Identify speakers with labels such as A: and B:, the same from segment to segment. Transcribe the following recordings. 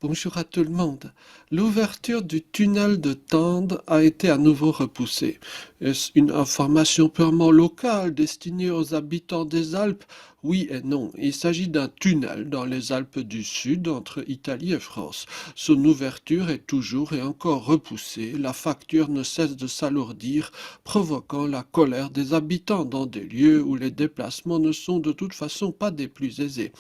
A: Bonjour à tout le monde. L'ouverture du tunnel de Tende a été à nouveau repoussée. Est-ce une information purement locale destinée aux habitants des Alpes? Oui et non. Il s'agit d'un tunnel dans les Alpes du Sud entre Italie et France. Son ouverture est toujours et encore repoussée. La facture ne cesse de s'alourdir, provoquant la colère des habitants dans des lieux où les déplacements ne sont de toute façon pas des plus aisés.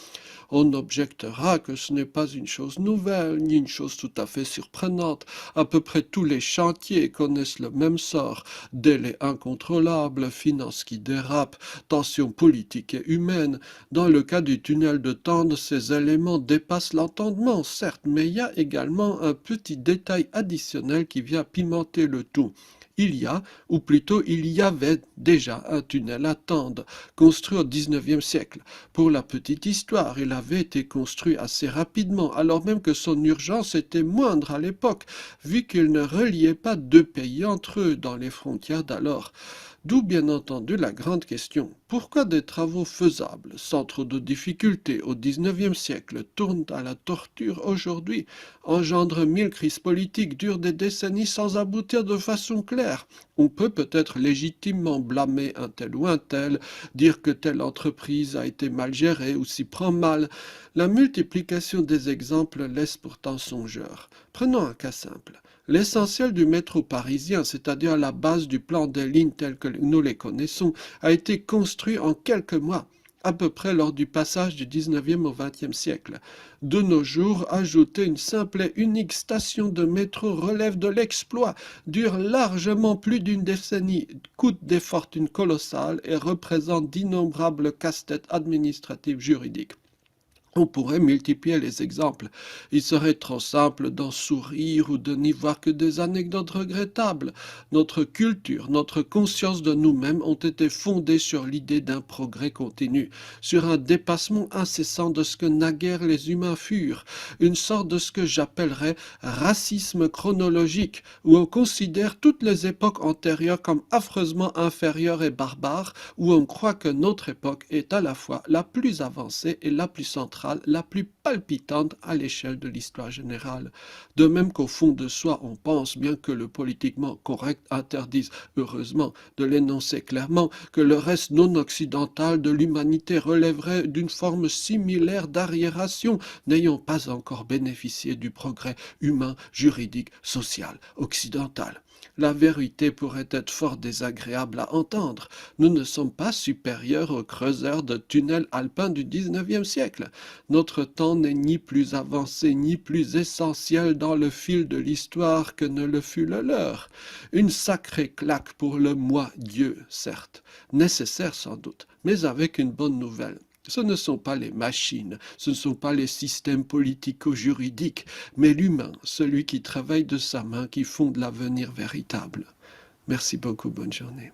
A: On objectera que ce n'est pas une chose nouvelle, ni une chose tout à fait surprenante. À peu près tous les chantiers connaissent le même sort. Délais incontrôlables, finances qui dérapent, tensions politiques et humaines. Dans le cas du tunnel de Tende, ces éléments dépassent l'entendement, certes, mais il y a également un petit détail additionnel qui vient pimenter le tout. Il y a, ou plutôt il y avait déjà un tunnel à Tende, construit au XIXe siècle. Pour la petite histoire, il avait été construit assez rapidement, alors même que son urgence était moindre à l'époque, vu qu'il ne reliait pas deux pays entre eux dans les frontières d'alors. D'où bien entendu la grande question. Pourquoi des travaux faisables, sans trop de difficultés au XIXe siècle, tournent à la torture aujourd'hui, engendrent mille crises politiques, durent des décennies sans aboutir de façon claire? On peut peut-être légitimement blâmer un tel ou un tel, dire que telle entreprise a été mal gérée ou s'y prend mal. La multiplication des exemples laisse pourtant songeur. Prenons un cas simple. L'essentiel du métro parisien, c'est-à-dire la base du plan des lignes telles que nous les connaissons, a été construit en quelques mois, à peu près lors du passage du XIXe au XXe siècle. De nos jours, ajouter une simple et unique station de métro relève de l'exploit, dure largement plus d'une décennie, coûte des fortunes colossales et représente d'innombrables casse-têtes administratifs juridiques. On pourrait multiplier les exemples. Il serait trop simple d'en sourire ou de n'y voir que des anecdotes regrettables. Notre culture, notre conscience de nous-mêmes ont été fondées sur l'idée d'un progrès continu, sur un dépassement incessant de ce que naguère les humains furent, une sorte de ce que j'appellerais racisme chronologique, où on considère toutes les époques antérieures comme affreusement inférieures et barbares, où on croit que notre époque est à la fois la plus avancée et la plus centrale, la plus palpitante à l'échelle de l'histoire générale. De même qu'au fond de soi, on pense, bien que le politiquement correct interdise, heureusement, de l'énoncer clairement, que le reste non occidental de l'humanité relèverait d'une forme similaire d'arriération, n'ayant pas encore bénéficié du progrès humain, juridique, social, occidental. La vérité pourrait être fort désagréable à entendre. Nous ne sommes pas supérieurs aux creuseurs de tunnels alpins du XIXe siècle. Notre temps n'est ni plus avancé ni plus essentiel dans le fil de l'histoire que ne le fut le leur. Une sacrée claque pour le moi-Dieu, certes, nécessaire sans doute, mais avec une bonne nouvelle. Ce ne sont pas les machines, ce ne sont pas les systèmes politico-juridiques, mais l'humain, celui qui travaille de sa main, qui fonde l'avenir véritable. Merci beaucoup, bonne journée.